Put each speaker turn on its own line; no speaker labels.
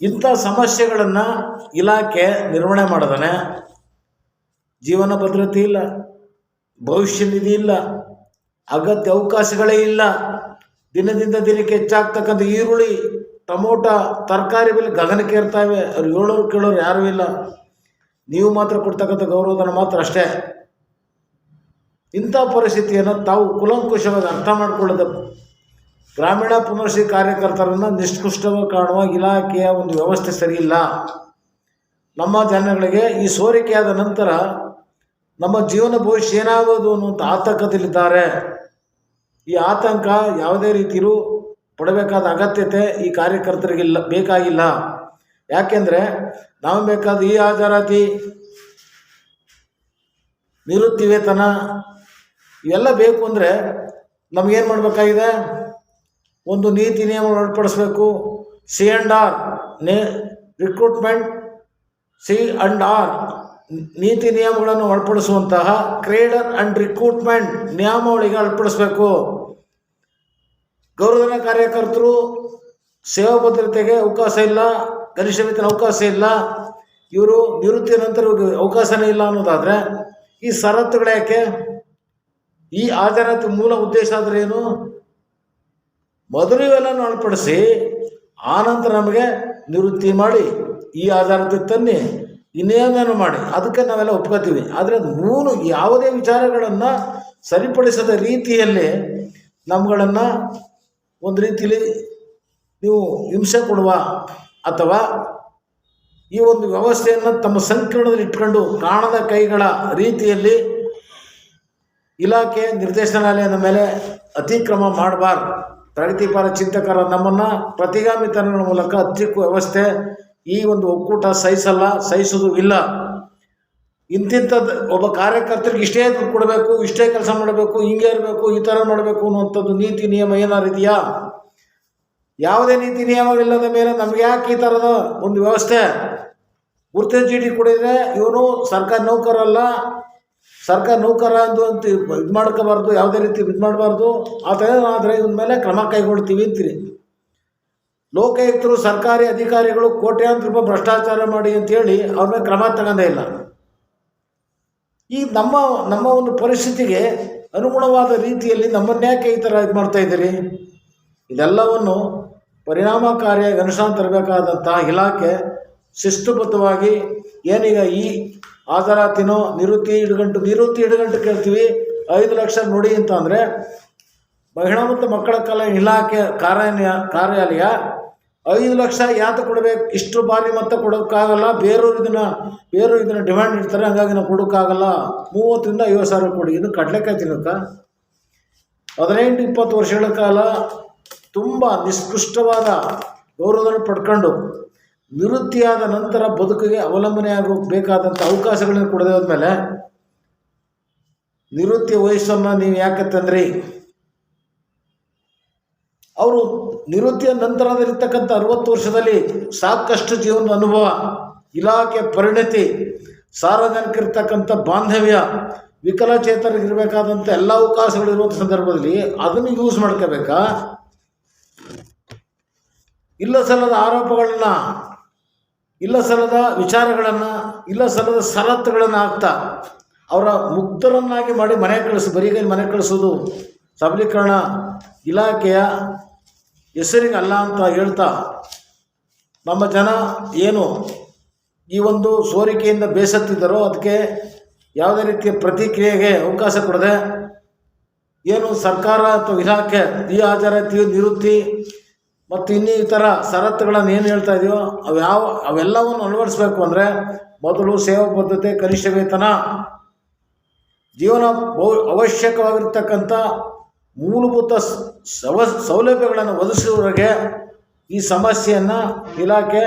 ಇಂಥ ಸಮಸ್ಯೆಗಳನ್ನು ಇಲಾಖೆ ನಿರ್ವಹಣೆ ಮಾಡಿದಾನೆ. ಜೀವನ ಭದ್ರತೆ ಇಲ್ಲ, ಭವಿಷ್ಯ ನಿಧಿ ಇಲ್ಲ, ಅಗತ್ಯ ಅವಕಾಶಗಳೇ ಇಲ್ಲ. ದಿನದಿಂದ ದಿನಕ್ಕೆ ಹೆಚ್ಚಾಗ್ತಕ್ಕಂಥ ಈರುಳ್ಳಿ, ಟೊಮೊಟೊ, ತರಕಾರಿ ಬೆಲೆ ಗಗನಕ್ಕೆ ಇರ್ತಾವೆ. ಅವ್ರು ಹೇಳೋರು ಕೇಳೋರು ಯಾರೂ ಇಲ್ಲ. ನೀವು ಮಾತ್ರ ಕೊಡ್ತಕ್ಕಂಥ ಗೌರವಧನ ಮಾತ್ರ ಅಷ್ಟೇ. ಇಂಥ ಪರಿಸ್ಥಿತಿಯನ್ನು ತಾವು ಕುಲಂಕುಷವಾಗಿ ಅರ್ಥ ಮಾಡಿಕೊಳ್ಳದ ಗ್ರಾಮೀಣ ಪುನರ್ವಸತಿ ಕಾರ್ಯಕರ್ತರನ್ನು ನಿಷ್ಕೃಷ್ಟವಾಗಿ ಕಾಣುವ ಇಲಾಖೆಯ ಒಂದು ವ್ಯವಸ್ಥೆ ಸರಿಯಿಲ್ಲ. ನಮ್ಮ ಜನಗಳಿಗೆ ಈ ಸೋರಿಕೆಯಾದ ನಂತರ ನಮ್ಮ ಜೀವನ ಭವಿಷ್ಯ ಏನಾಗೋದು ಅನ್ನುವಂಥ ಆತಂಕದಲ್ಲಿದ್ದಾರೆ. ಈ ಆತಂಕ ಯಾವುದೇ ರೀತಿಯೂ ಪಡಬೇಕಾದ ಅಗತ್ಯತೆ ಈ ಕಾರ್ಯಕರ್ತರಿಗಿಲ್ಲ, ಬೇಕಾಗಿಲ್ಲ. ಯಾಕೆಂದರೆ ನಾವು ಬೇಕಾದ ಈ ಹಾಜರಾತಿ, ನಿವೃತ್ತಿ ವೇತನ ಇವೆಲ್ಲ ಬೇಕು ಅಂದರೆ ನಮಗೇನು ಮಾಡಬೇಕಾಗಿದೆ? ಒಂದು ನೀತಿ ನಿಯಮ ಅಳವಡಿಸಬೇಕು. C&R ರಿಕ್ರೂಟ್ಮೆಂಟ್ C&R ನೀತಿ ನಿಯಮಗಳನ್ನು ಅಳವಡಿಸುವಂತಹ ಕ್ರೇಡರ್ ಆ್ಯಂಡ್ ರಿಕ್ರೂಟ್ಮೆಂಟ್ ನಿಯಮಾವಳಿಗೆ ಅಳವಡಿಸಬೇಕು. ಗೌರವಧನ ಕಾರ್ಯಕರ್ತರು ಸೇವಾ ಭದ್ರತೆಗೆ ಅವಕಾಶ ಇಲ್ಲ, ಕನಿಷ್ಠ ವೇತನ ಅವಕಾಶ ಇಲ್ಲ, ಇವರು ನಿವೃತ್ತಿ ನಂತರ ಅವಕಾಶನೇ ಇಲ್ಲ ಅನ್ನೋದಾದರೆ ಈ ಷರತ್ತುಗಳು ಯಾಕೆ? ಈ ಹಾಜರಾತಿ ಮೂಲ ಉದ್ದೇಶ ಆದರೆ ಏನು? ಮೊದಲು ಇವೆಲ್ಲನೂ ಅಳವಡಿಸಿ ಆನಂತರ ನಮಗೆ ನಿವೃತ್ತಿ ಮಾಡಿ ಈ ಹಾಜರಾತಿ ತನ್ನಿ ಇನ್ನೇನೇನು ಮಾಡಿ ಅದಕ್ಕೆ ನಾವೆಲ್ಲ ಒಪ್ಕೋತೀವಿ. ಆದರೆ ಮೂರು ಯಾವುದೇ ವಿಚಾರಗಳನ್ನು ಸರಿಪಡಿಸದ ರೀತಿಯಲ್ಲಿ ನಮ್ಗಳನ್ನು ಒಂದು ರೀತಿಯಲ್ಲಿ ನೀವು ಹಿಂಸೆ ಕೊಡುವ ಅಥವಾ ಈ ಒಂದು ವ್ಯವಸ್ಥೆಯನ್ನು ತಮ್ಮ ಸಂಕೀರ್ಣದಲ್ಲಿ ಇಟ್ಕೊಂಡು ಕಾಣದ ಕೈಗಳ ರೀತಿಯಲ್ಲಿ ಇಲಾಖೆ ನಿರ್ದೇಶನಾಲಯದ ಮೇಲೆ ಅತಿಕ್ರಮ ಮಾಡಬಾರ್ದು. ಪ್ರಗತಿಪರ ಚಿಂತಕರ ನಮ್ಮನ್ನು ಪ್ರತಿಗಾಮಿತನಗಳ ಮೂಲಕ ಹತ್ತಿಕ್ಕುವ ವ್ಯವಸ್ಥೆ ಈ ಒಂದು ಒಕ್ಕೂಟ ಸಹಿಸೋದು ಇಲ್ಲ. ಇಂತಿಂಥದ್ದು ಒಬ್ಬ ಕಾರ್ಯಕರ್ತರಿಗೆ ಇಷ್ಟೇ ದುಡ್ಡು ಕೊಡಬೇಕು, ಇಷ್ಟೇ ಕೆಲಸ ಮಾಡಬೇಕು, ಹಿಂಗೆ ಇರಬೇಕು, ಈ ಥರ ಮಾಡಬೇಕು ಅನ್ನುವಂಥದ್ದು ನೀತಿ ನಿಯಮ ಏನಾರು ಇದೆಯಾ? ಯಾವುದೇ ನೀತಿ ನಿಯಮಗಳಿಲ್ಲದ ಮೇಲೆ ನಮ್ಗೆ ಯಾಕೆ ಈ ಥರದ ಒಂದು ವ್ಯವಸ್ಥೆ? ಗುರುತಿನ ಚೀಟಿ ಕೊಡಿದರೆ ಇವನು ಸರ್ಕಾರಿ ನೌಕರಲ್ಲ, ಸರ್ಕಾರ ನೌಕರ ಅಂತ ಇದು ಮಾಡ್ಕೋಬಾರ್ದು, ಯಾವುದೇ ರೀತಿ ಇದು ಮಾಡಬಾರ್ದು. ಆ ಥರ ಆದರೆ ಇವನ ಮೇಲೆ ಕ್ರಮ ಕೈಗೊಳ್ತೀವಿ ಅಂತೀರಿ. ಲೋಕಾಯುಕ್ತರು ಸರ್ಕಾರಿ ಅಧಿಕಾರಿಗಳು ಕೋಟ್ಯಾಂತರ ರೂಪಾಯಿ ಭ್ರಷ್ಟಾಚಾರ ಮಾಡಿ ಅಂತೇಳಿ ಅವ್ರ ಮೇಲೆ ಕ್ರಮ ತಗೊಂಡೇ ಇಲ್ಲ. ಈ ನಮ್ಮ ಒಂದು ಪರಿಸ್ಥಿತಿಗೆ ಅನುಗುಣವಾದ ರೀತಿಯಲ್ಲಿ ನಮ್ಮನ್ಯಾಕೆ ಈ ಥರ ಇದು ಮಾಡ್ತಾಯಿದ್ದೀರಿ? ಇದೆಲ್ಲವನ್ನು ಪರಿಣಾಮಕಾರಿಯಾಗಿ ಅನುಷ್ಠಾನ ತರಬೇಕಾದಂಥ ಇಲಾಖೆ ಶಿಸ್ತುಬದ್ಧವಾಗಿ ಏನೀಗ ಈ ಹಾಜರಾತಿನೋ ನಿವೃತ್ತಿ ಇಡುಗಂಟು ಕೇಳ್ತೀವಿ 5 ಲಕ್ಷ ನೋಡಿ ಅಂತ ಅಂದರೆ ಮಹಿಳಾ ಮತ್ತು ಮಕ್ಕಳ ಕಲ್ಯಾಣ ಇಲಾಖೆ ಕಾರ್ಯಾಲಯ 5 ಲಕ್ಷ ಯಾತ ಕೊಡಬೇಕು? ಇಷ್ಟು ಬಾರಿ ಮತ್ತೆ ಕೊಡೋಕ್ಕಾಗಲ್ಲ. ಬೇರೆಯವ್ರು ಇದನ್ನು ಡಿಮ್ಯಾಂಡ್ ಇಡ್ತಾರೆ, ಹಾಗಾಗಿ ನಾವು ಕೊಡೋಕ್ಕಾಗಲ್ಲ. 30ರಿಂದ 50 ಸಾವಿರ ಕೊಡಿ. ಇದು ಕಡಲೆಕಾಯಿ ತಿನ್ನೋಕ್ಕ 18-20 ವರ್ಷಗಳ ಕಾಲ ತುಂಬ ನಿಷ್ಕೃಷ್ಟವಾದ ಗೌರವಧನ ಪಡ್ಕೊಂಡು ನಿವೃತ್ತಿಯಾದ ನಂತರ ಬದುಕಿಗೆ ಅವಲಂಬನೆ ಆಗಬೇಕಾದಂಥ ಅವಕಾಶಗಳನ್ನು ಕೊಡದೇ ಹೋದ್ಮೇಲೆ ನಿವೃತ್ತಿ ವಯಸ್ಸನ್ನು ನೀವು ಯಾಕೆ ತಂದ್ರಿ? ಅವರು ನಿವೃತ್ತಿಯ ನಂತರದಲ್ಲಿರ್ತಕ್ಕಂಥ 60 ವರ್ಷದಲ್ಲಿ ಸಾಕಷ್ಟು ಜೀವನದ ಅನುಭವ, ಇಲಾಖೆ ಪರಿಣತಿ, ಸಾರ್ವಜನಿಕರಿರ್ತಕ್ಕಂಥ ಬಾಂಧವ್ಯ, ವಿಕಲಚೇತನರಿಗಿರಬೇಕಾದಂಥ ಎಲ್ಲ ಅವಕಾಶಗಳಿರುವಂಥ ಸಂದರ್ಭದಲ್ಲಿ ಅದನ್ನು ಯೂಸ್ ಮಾಡ್ಕೋಬೇಕಾ? ಇಲ್ಲ ಸಲ್ಲದ ಆರೋಪಗಳನ್ನು, ಇಲ್ಲ ಸಲ್ಲದ ವಿಚಾರಗಳನ್ನು, ಇಲ್ಲ ಸಲ್ಲದ ಷರತ್ತುಗಳನ್ನು ಹಾಕ್ತಾ ಅವರ ಮುಕ್ತರನ್ನಾಗಿ ಮಾಡಿ ಬರಿಗೈ ಮನೆ ಕಳಿಸೋದು ಸಬಲೀಕರಣ ಇಲಾಖೆಯ ಹೆಸರಿಗೆ ಅಲ್ಲ ಅಂತ ಹೇಳ್ತಾ ನಮ್ಮ ಜನ ಏನು ಈ ಒಂದು ಸೋರಿಕೆಯಿಂದ ಬೇಸತ್ತಿದ್ದರೋ ಅದಕ್ಕೆ ಯಾವುದೇ ರೀತಿಯ ಪ್ರತಿಕ್ರಿಯೆಗೆ ಅವಕಾಶ ಕೊಡದೆ ಏನು ಸರ್ಕಾರ ಅಥವಾ ಇಲಾಖೆ ಈ ಹಾಜರಾತಿ, ನಿವೃತ್ತಿ ಮತ್ತು ಇನ್ನಿತರ ಷರತ್ತುಗಳನ್ನು ಏನು ಹೇಳ್ತಾ ಇದೆಯೋ ಅವೆಲ್ಲವನ್ನು ಅಳವಡಿಸಬೇಕು. ಅಂದರೆ ಮೊದಲು ಸೇವಾ ಬದ್ಧತೆ, ಕನಿಷ್ಠ ವೇತನ, ಜೀವನ ಅವಶ್ಯಕವಾಗಿರ್ತಕ್ಕಂಥ ಮೂಲಭೂತ ಸೌಲಭ್ಯಗಳನ್ನು ಒದಗಿಸುವವರೆಗೆ ಈ ಸಮಸ್ಯೆಯನ್ನು ಇಲಾಖೆ